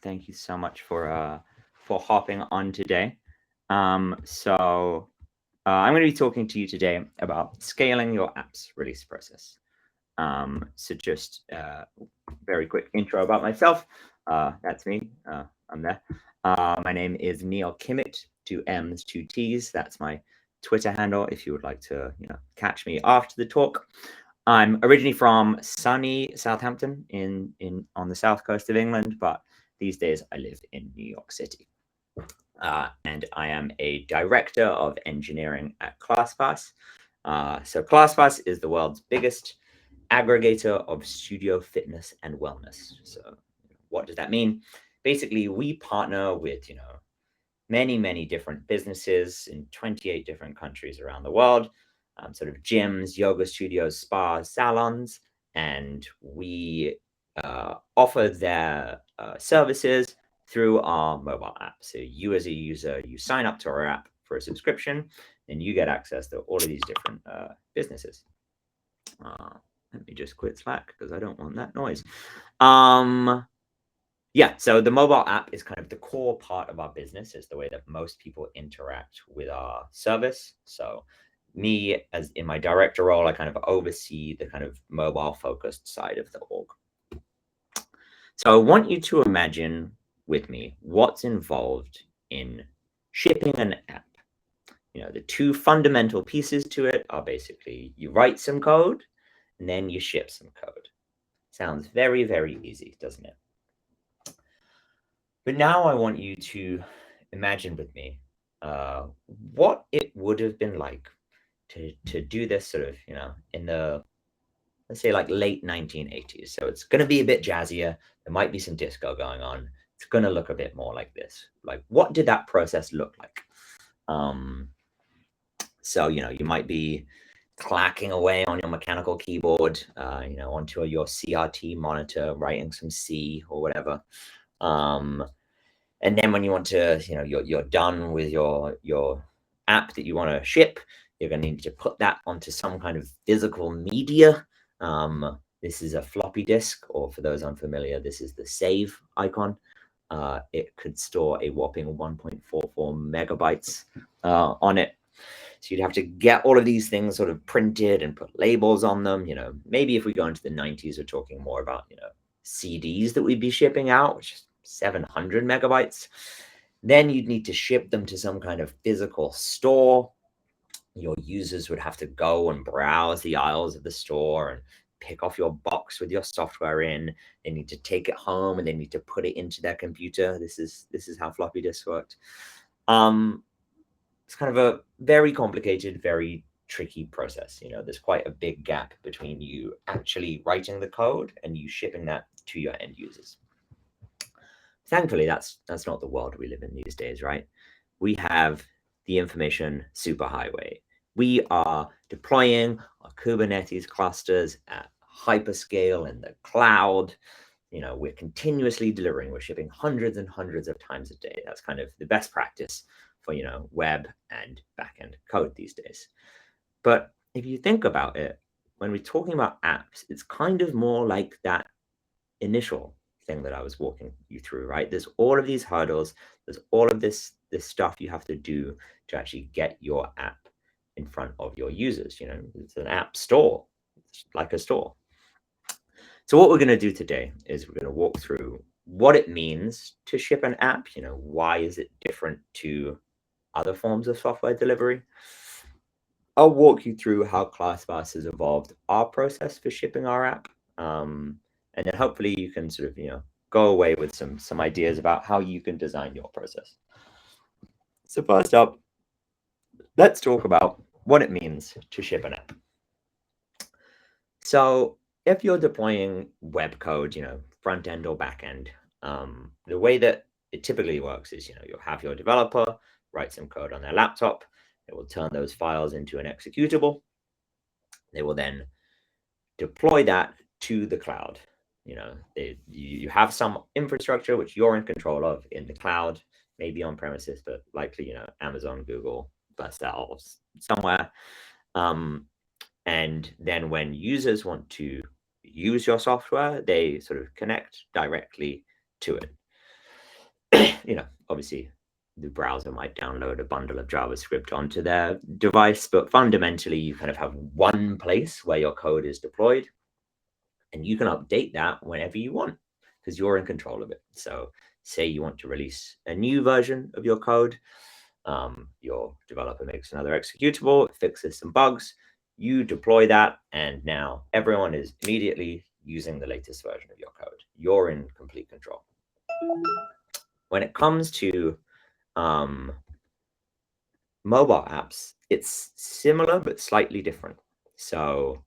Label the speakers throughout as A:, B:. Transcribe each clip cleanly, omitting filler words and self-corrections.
A: Thank you so much for hopping on today. I'm going to be talking to you today about scaling your app's release process. So just very quick intro about myself. That's me. I'm there. My name is Neil Kimmett, 2 M's, 2 T's. That's my Twitter handle if you would like to, catch me after the talk. I'm originally from sunny Southampton on the south coast of England, but these days I live in New York City. And I am a director of engineering at ClassPass. So ClassPass is the world's biggest aggregator of studio fitness and wellness. So what does that mean? Basically, we partner with, many different businesses in 28 different countries around the world, sort of gyms, yoga studios, spas, salons, and we offer their services through our mobile app. So you as a user, you sign up to our app for a subscription, and you get access to all of these different businesses. Let me just quit Slack because I don't want that noise. Yeah, so the mobile app is kind of the core part of our business. It's the way that most people interact with our service. So me, as in my director role, I kind of oversee the kind of mobile focused side of the org. So I want you to imagine with me what's involved in shipping an app. The two fundamental pieces to it are basically you write some code and then you ship some code. Sounds very, very easy, doesn't it? But now I want you to imagine with me what it would have been like to do this sort of, in the, let's say, like late 1980s. So it's going to be a bit jazzier. There might be some disco going on. It's going to look a bit more like this. Like, what did that process look like? So, you might be clacking away on your mechanical keyboard, onto your CRT monitor, writing some C or whatever. And then when you want to, you're done with your app that you want to ship, you're going to need to put that onto some kind of physical media. This is a floppy disk, or for those unfamiliar, this is the save icon. It could store a whopping 1.44 megabytes on it. So you'd have to get all of these things sort of printed and put labels on them. Maybe if we go into the 90s, we're talking more about, CDs that we'd be shipping out, which is 700 megabytes. Then you'd need to ship them to some kind of physical store. Your users would have to go and browse the aisles of the store and pick off your box with your software in. They need to take it home and they need to put it into their computer. This is how floppy disks worked. It's kind of a very complicated, very tricky process. There's quite a big gap between you actually writing the code and you shipping that to your end users. Thankfully, that's not the world we live in these days, right? We have the information superhighway. We are deploying our Kubernetes clusters at hyperscale in the cloud. We're continuously delivering. We're shipping hundreds and hundreds of times a day. That's kind of the best practice for, web and backend code these days. But if you think about it, when we're talking about apps, it's kind of more like that initial thing that I was walking you through, right? There's all of these hurdles. There's all of this stuff you have to do to actually get your app in front of your users. It's an app store. It's like a store. So what we're going to do today is we're going to walk through what it means to ship an app. Why is it different to other forms of software delivery? I'll walk you through how ClassPass has evolved our process for shipping our app. And then hopefully you can sort of, go away with some ideas about how you can design your process. So first up, let's talk about what it means to ship an app. So if you're deploying web code, front end or back end, the way that it typically works is, you'll have your developer write some code on their laptop. It will turn those files into an executable. They will then deploy that to the cloud. You have some infrastructure which you're in control of in the cloud, maybe on premises, but likely, Amazon, Google, themselves somewhere. And then when users want to use your software, they sort of connect directly to it. Obviously the browser might download a bundle of JavaScript onto their device, but fundamentally you kind of have one place where your code is deployed, and you can update that whenever you want because you're in control of it. So say you want to release a new version of your code, your developer makes another executable, it fixes some bugs, you deploy that, and now everyone is immediately using the latest version of your code. You're in complete control. When it comes to mobile apps, it's similar but slightly different. So,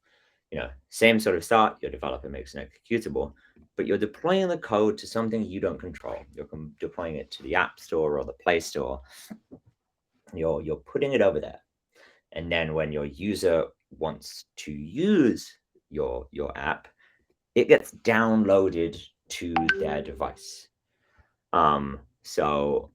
A: same sort of start, your developer makes an executable, but you're deploying the code to something you don't control. You're deploying it to the App Store or the Play Store. You're putting it over there. And then when your user wants to use your app, it gets downloaded to their device. So,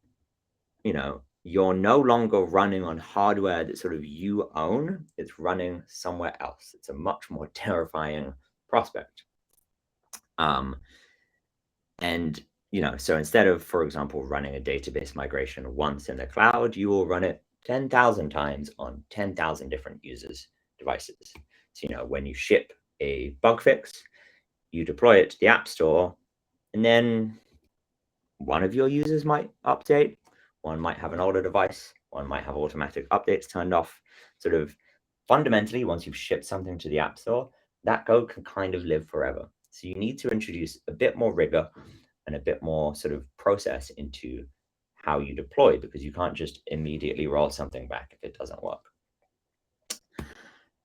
A: you're no longer running on hardware that sort of you own. It's running somewhere else. It's a much more terrifying prospect. And so instead of, for example, running a database migration once in the cloud, you will run it 10,000 times on 10,000 different users' devices. So, when you ship a bug fix, you deploy it to the App Store, and then one of your users might update, one might have an older device, one might have automatic updates turned off. Sort of fundamentally, once you've shipped something to the App Store, that code can kind of live forever. So you need to introduce a bit more rigor and a bit more sort of process into how you deploy, because you can't just immediately roll something back if it doesn't work.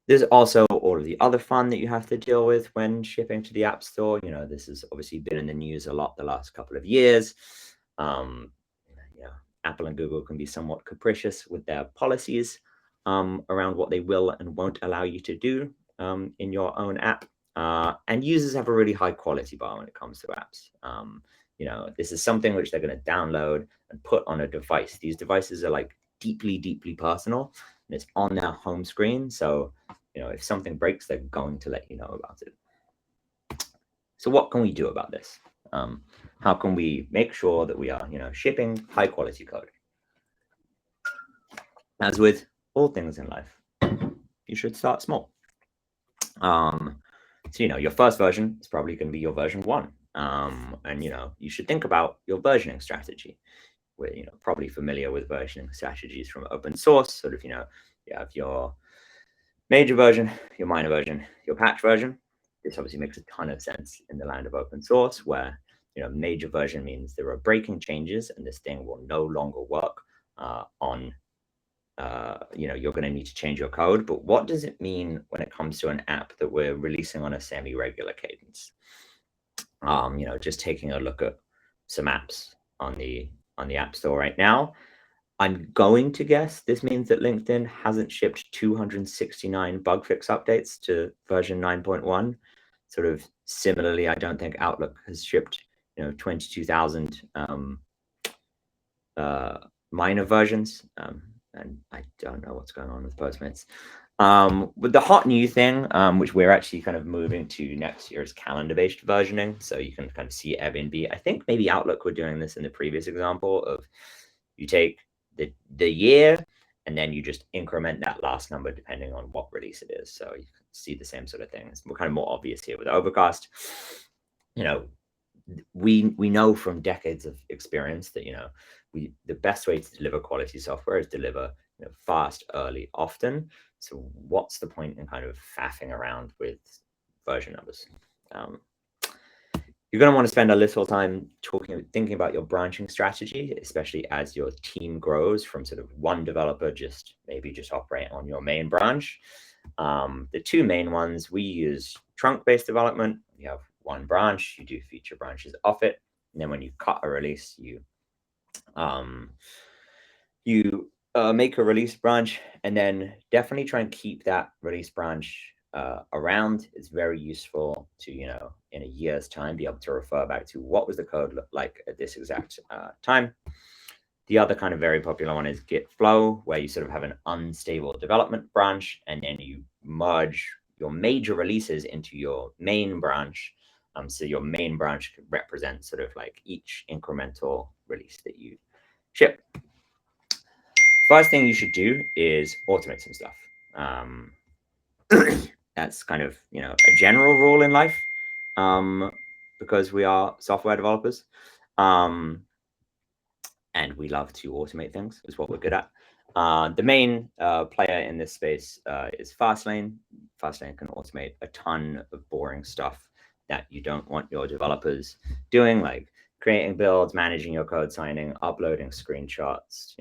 A: There's also all of the other fun that you have to deal with when shipping to the App Store. This has obviously been in the news a lot the last couple of years. Apple and Google can be somewhat capricious with their policies around what they will and won't allow you to do in your own app. And users have a really high quality bar when it comes to apps. This is something which they're going to download and put on a device. These devices are like deeply, deeply personal, and it's on their home screen. So, if something breaks, they're going to let you know about it. So what can we do about this? How can we make sure that we are, shipping high quality code? As with all things in life, you should start small. So, your first version is probably going to be your version 1. And, you should think about your versioning strategy. We're, probably familiar with versioning strategies from open source. Sort of, you have your major version, your minor version, your patch version. This obviously makes a ton of sense in the land of open source, where, major version means there are breaking changes and this thing will no longer work on you're going to need to change your code. But what does it mean when it comes to an app that we're releasing on a semi-regular cadence? Just taking a look at some apps on the App Store right now, I'm going to guess this means that LinkedIn hasn't shipped 269 bug fix updates to version 9.1. Sort of similarly, I don't think Outlook has shipped 22,000 minor versions. And I don't know what's going on with Postmates. With the hot new thing, which we're actually kind of moving to next year, is calendar-based versioning. So you can kind of see Airbnb. I think maybe Outlook were doing this in the previous example of you take the year and then you just increment that last number depending on what release it is. So you can see the same sort of thing. It's kind of more obvious here with Overcast. We know from decades of experience that the best way to deliver quality software is deliver fast, early, often. So what's the point in kind of faffing around with version numbers? You're going to want to spend a little time thinking about your branching strategy, especially as your team grows from sort of one developer maybe just operate on your main branch. The two main ones, we use trunk-based development. You have one branch, you do feature branches off it, and then when you cut a release, you make a release branch, and then definitely try and keep that release branch around. It's very useful to, in a year's time, be able to refer back to what was the code look like at this exact time. The other kind of very popular one is Git flow, where you sort of have an unstable development branch, and then you merge your major releases into your main branch. So your main branch could represent sort of like each incremental release that you ship. First thing you should do is automate some stuff. That's kind of, a general rule in life, because we are software developers, and we love to automate things, is what we're good at. The main player in this space is Fastlane. Fastlane can automate a ton of boring stuff that you don't want your developers doing, like creating builds, managing your code signing, uploading screenshots,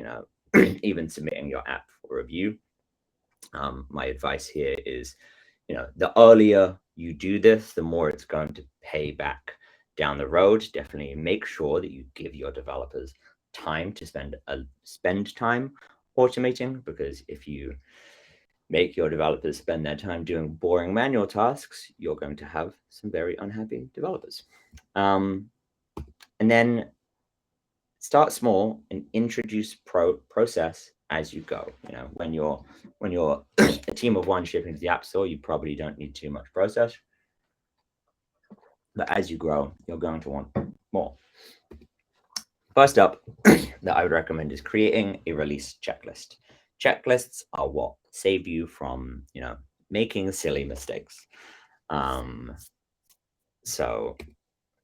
A: even submitting your app for review. My advice here is, the earlier you do this, the more it's going to pay back down the road. Definitely make sure that you give your developers time to spend time automating, because if you make your developers spend their time doing boring manual tasks, you're going to have some very unhappy developers. And then start small and introduce process as you go. When you're a team of one shipping to the App Store, you probably don't need too much process. But as you grow, you're going to want more. First up, that I would recommend is creating a release checklist. Checklists are what save you from, making silly mistakes. So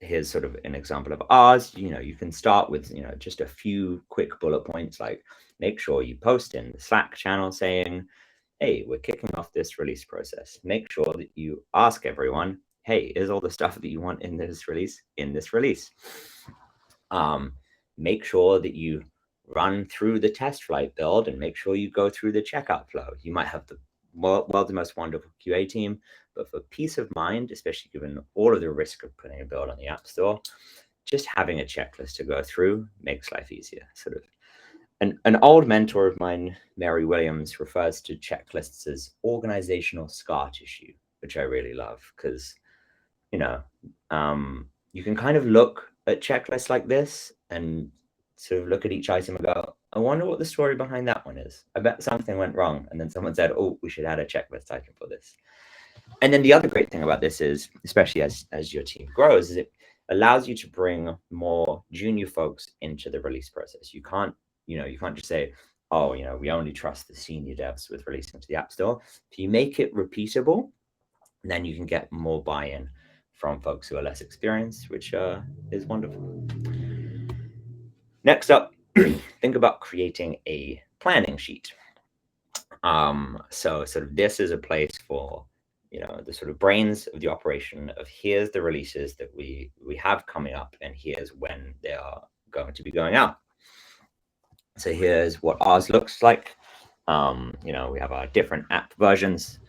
A: here's sort of an example of ours. You can start with, just a few quick bullet points, like make sure you post in the Slack channel saying, hey, we're kicking off this release process. Make sure that you ask everyone, hey, is all the stuff that you want in this release in this release? Make sure that you run through the test flight build and make sure you go through the checkout flow. You might have the world's most wonderful QA team, but for peace of mind, especially given all of the risk of putting a build on the App Store, just having a checklist to go through makes life easier. Sort of an old mentor of mine, Mary Williams, refers to checklists as organizational scar tissue, which I really love, because you can kind of look at checklists like this and sort of look at each item and go, I wonder what the story behind that one is. I bet something went wrong. And then someone said, oh, we should add a checklist item for this. And then the other great thing about this is, especially as your team grows, is it allows you to bring more junior folks into the release process. You can't just say, oh, we only trust the senior devs with releasing to the App Store. If you make it repeatable, then you can get more buy-in from folks who are less experienced, which is wonderful. Next up, think about creating a planning sheet. So sort of this is a place for, the sort of brains of the operation of here's the releases that we have coming up, and here's when they are going to be going out. So here's what ours looks like. We have our different app versions,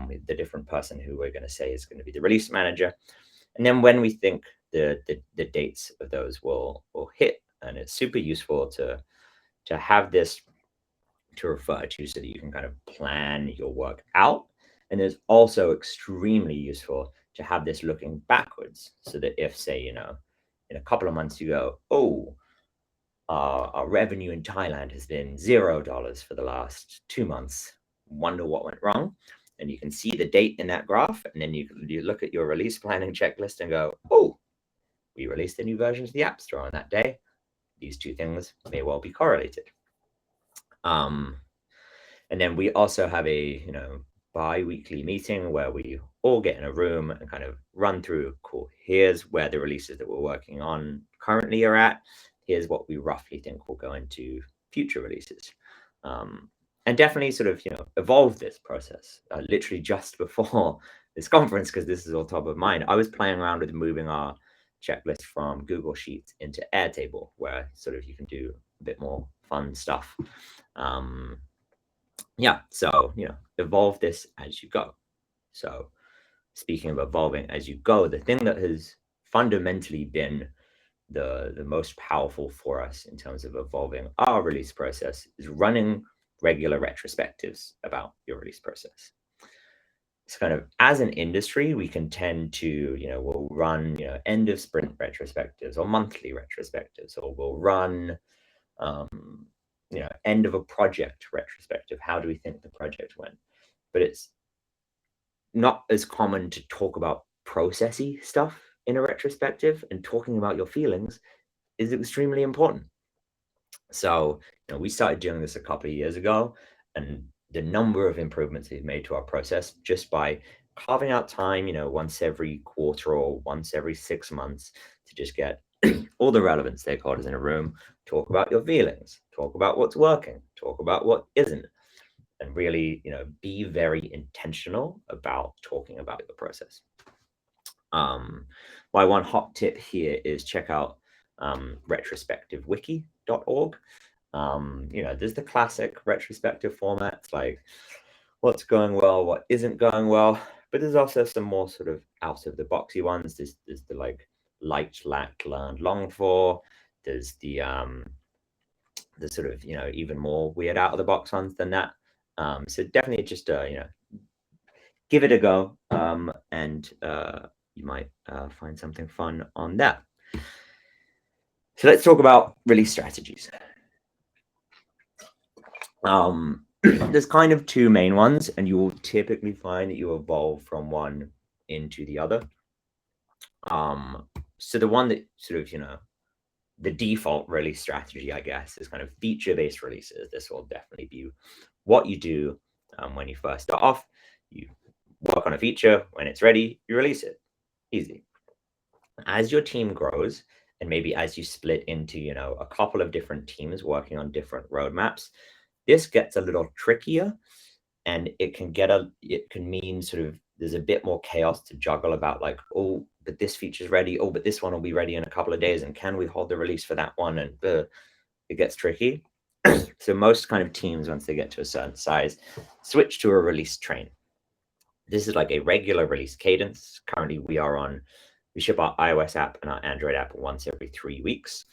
A: with the different person who we're going to say is going to be the release manager. And then when we think the dates of those will hit, and it's super useful to have this to refer to so that you can kind of plan your work out. And it's also extremely useful to have this looking backwards, so that if, say, in a couple of months you go, oh, our revenue in Thailand has been $0 for the last 2 months. Wonder what went wrong. And you can see the date in that graph, and then you look at your release planning checklist and go, oh, we released a new version to the App Store on that day. These two things may well be correlated. And then we also have a bi-weekly meeting where we all get in a room and kind of run through, cool, here's where the releases that we're working on currently are at. Here's what we roughly think will go into future releases. And definitely sort of, evolve this process. Literally just before this conference, because this is all top of mind, I was playing around with moving our checklist from Google Sheets into Airtable, where sort of you can do a bit more fun stuff. So, evolve this as you go. So speaking of evolving as you go, the thing that has fundamentally been the most powerful for us in terms of evolving our release process is running regular retrospectives about your release process. It's kind of, as an industry, we can tend to, we'll run, end of sprint retrospectives or monthly retrospectives, or we'll run, end of a project retrospective. How do we think the project went? But it's not as common to talk about processy stuff in a retrospective and talking about your feelings is extremely important. So, we started doing this a couple of years ago, and the number of improvements we've made to our process just by carving out time, once every quarter or once every 6 months to just get all the relevant stakeholders in a room, talk about your feelings, talk about what's working, talk about what isn't, and really, be very intentional about talking about your process. My one hot tip here is check out retrospectivewiki.org. There's the classic retrospective formats like what's going well, what isn't going well, but there's also some more sort of out of the boxy ones. There's the like liked, lacked, learned, longed for. There's the sort of even more weird out of the box ones than that. So definitely just give it a go, and you might find something fun on that. So let's talk about release strategies. There's kind of two main ones, and you will typically find that you evolve from one into the other. So the one that sort of, the default release strategy, I guess, is kind of feature-based releases. This will definitely be what you do when you first start off. You work on a feature. When it's ready, you release it. Easy. As your team grows, and maybe as you split into, a couple of different teams working on different roadmaps, this gets a little trickier, and it can mean sort of there's a bit more chaos to juggle about, like, oh, but this feature's ready. Oh, but this one will be ready in a couple of days. And can we hold the release for that one? And it gets tricky. So most kind of teams, once they get to a certain size, switch to a release train. This is like a regular release cadence. Currently, we ship our iOS app and our Android app once every 3 weeks.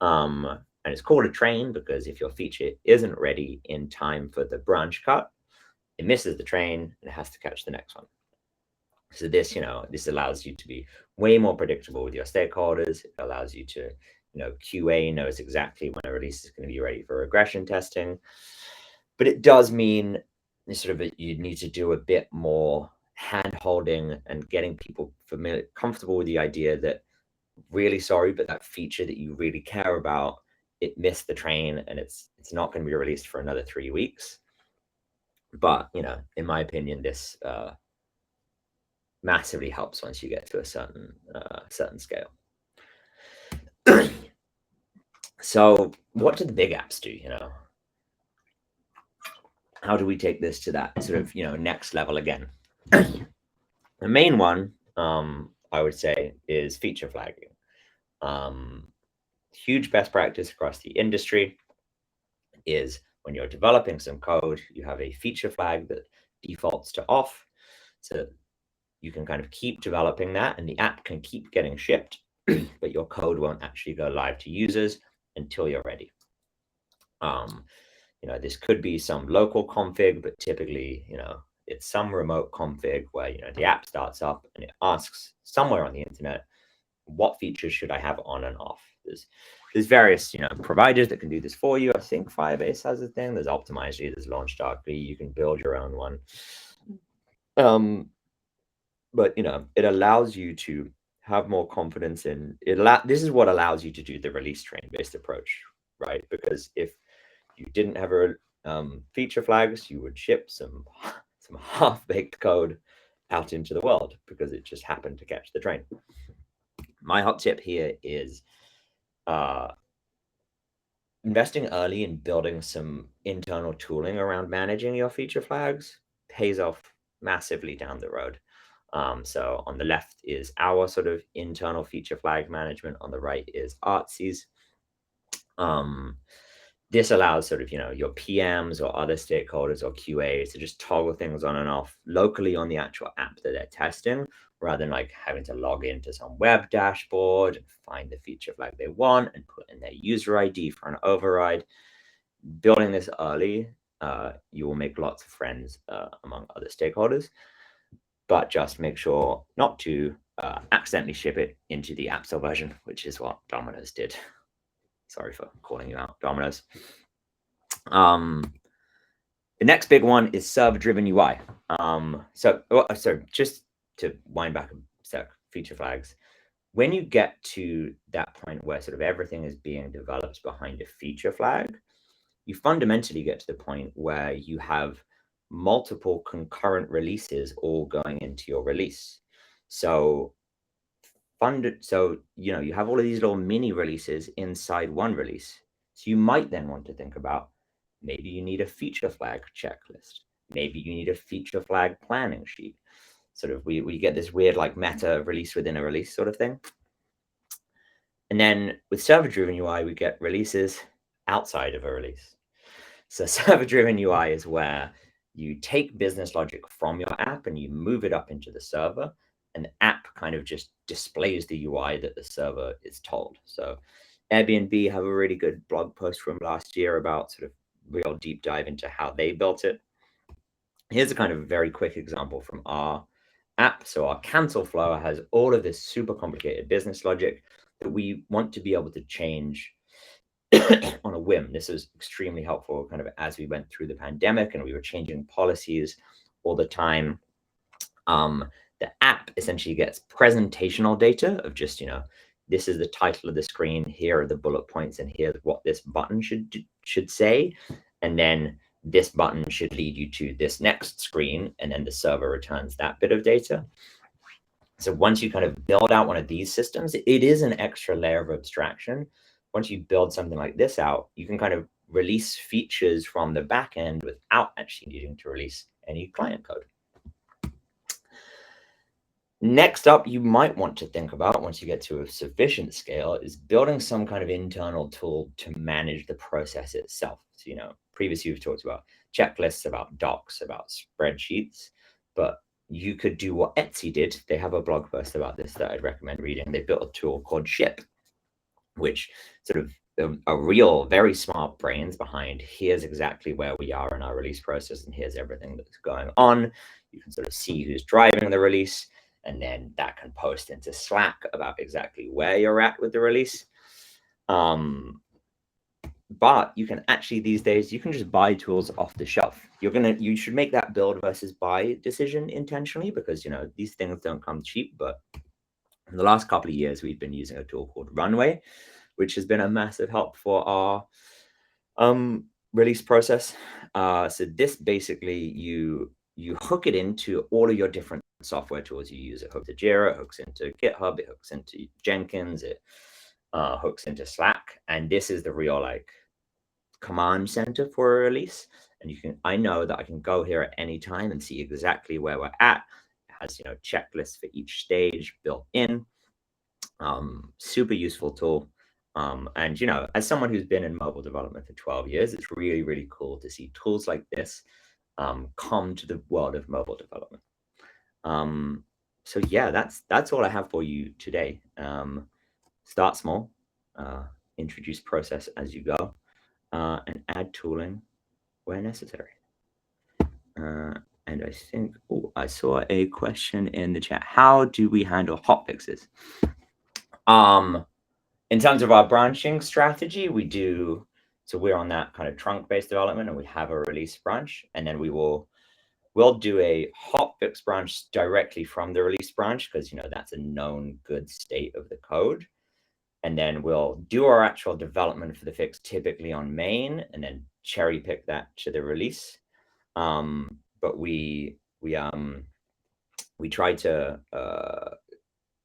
A: And it's called a train because if your feature isn't ready in time for the branch cut, it misses the train and it has to catch the next one. So this allows you to be way more predictable with your stakeholders. It allows you to, QA knows exactly when a release is going to be ready for regression testing. But it does mean you need to do a bit more hand holding and getting people comfortable with the idea that, really sorry, but that feature that you really care about, it missed the train and it's not going to be released for another 3 weeks. But, in my opinion, this massively helps once you get to a certain scale. So what do the big apps do? How do we take this to that sort of next level again? The main one, I would say, is feature flagging. Huge best practice across the industry is when you're developing some code, you have a feature flag that defaults to off, so you can kind of keep developing that and the app can keep getting shipped, but your code won't actually go live to users until you're ready. This could be some local config, but typically, it's some remote config where, the app starts up and it asks somewhere on the internet, what features should I have on and off? There's various, providers that can do this for you. I think Firebase has a thing. There's Optimizely, there's LaunchDarkly. You can build your own one. But it allows you to have more confidence in it. This is what allows you to do the release train based approach, right? Because if you didn't have a feature flags, you would ship some half-baked code out into the world because it just happened to catch the train. My hot tip here is investing early in building some internal tooling around managing your feature flags pays off massively down the road. So on the left is our sort of internal feature flag management. On the right is Artsy's. This allows sort of, your PMs or other stakeholders or QAs to just toggle things on and off locally on the actual app that they're testing, rather than like having to log into some web dashboard and find the feature flag they want and put in their user ID for an override. Building this early, you will make lots of friends among other stakeholders, but just make sure not to accidentally ship it into the app store version, which is what Domino's did. Sorry for calling you out, Domino's. The next big one is server-driven UI. So just to wind back a sec, feature flags. when you get to that point where sort of everything is being developed behind a feature flag, you fundamentally get to the point where you have multiple concurrent releases all going into your release. So you have all of these little mini releases inside one release. So you might then want to think about, maybe you need a feature flag checklist. Maybe you need a feature flag planning sheet. Sort of we get this weird like meta release within a release sort of thing. And then with server-driven UI, we get releases outside of a release. So server-driven UI is where you take business logic from your app and you move it up into the server, and the app kind of just displays the UI that the server is told. So Airbnb have a really good blog post from last year about sort of real deep dive into how they built it. Here's a kind of very quick example from our app. So our cancel flow has all of this super complicated business logic that we want to be able to change on a whim. This was extremely helpful kind of as we went through the pandemic and we were changing policies all the time. The app essentially gets presentational data of just, this is the title of the screen, here are the bullet points, and here's what this button should say. And then this button should lead you to this next screen, and then the server returns that bit of data. So once you kind of build out one of these systems, it is an extra layer of abstraction. Once you build something like this out, you can kind of release features from the back end without actually needing to release any client code. Next up, you might want to think about, once you get to a sufficient scale, is building some kind of internal tool to manage the process itself. So, previously we've talked about checklists, about docs, about spreadsheets, but you could do what Etsy did. They have a blog post about this that I'd recommend reading. They built a tool called Ship, which sort of a real, very smart brains behind, here's exactly where we are in our release process, and here's everything that's going on. You can sort of see who's driving the release, and then that can post into Slack about exactly where you're at with the release. But you can actually, these days, you can just buy tools off the shelf. You should make that build versus buy decision intentionally, because these things don't come cheap. But in the last couple of years, we've been using a tool called Runway, which has been a massive help for our release process. So this basically, you hook it into all of your different software tools you use. It hooks to Jira, it hooks into GitHub, it hooks into Jenkins, it hooks into Slack. And this is the real command center for a release. And I know that I can go here at any time and see exactly where we're at. It has checklists for each stage built in. Super useful tool. And as someone who's been in mobile development for 12 years, it's really, really cool to see tools like this come to the world of mobile development. So yeah, that's all I have for you today. Start small, introduce process as you go, and add tooling where necessary. And I think, I saw a question in the chat. How do we handle hotfixes? In terms of our branching strategy, so we're on that kind of trunk-based development, and we have a release branch, and then we'll do a hotfix branch directly from the release branch, because that's a known good state of the code. And then we'll do our actual development for the fix typically on main, and then cherry pick that to the release. But we try to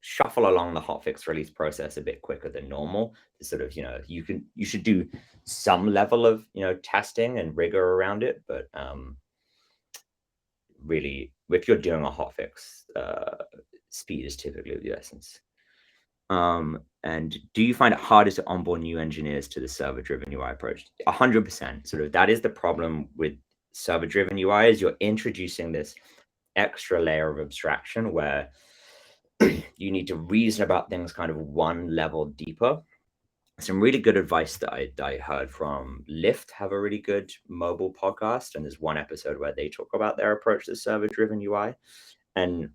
A: shuffle along the hotfix release process a bit quicker than normal. To sort of, you should do some level of testing and rigor around it, but really, if you're doing a hotfix, speed is typically of the essence. And do you find it harder to onboard new engineers to the server-driven UI approach? 100%. Sort of that is the problem with server-driven UI, is you're introducing this extra layer of abstraction where you need to reason about things kind of one level deeper. Some really good advice that I heard from Lyft have a really good mobile podcast, and there's one episode where they talk about their approach to server-driven UI. And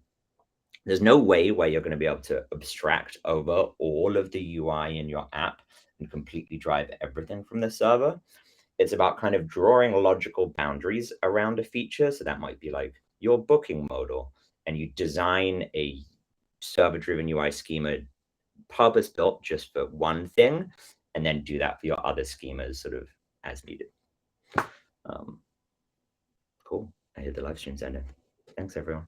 A: there's no way where you're going to be able to abstract over all of the UI in your app and completely drive everything from the server. It's about kind of drawing logical boundaries around a feature. So that might be like your booking modal, and you design a server-driven UI schema purpose built just for one thing, and then do that for your other schemas sort of as needed. Cool. I hear the live stream's ending. Thanks, everyone.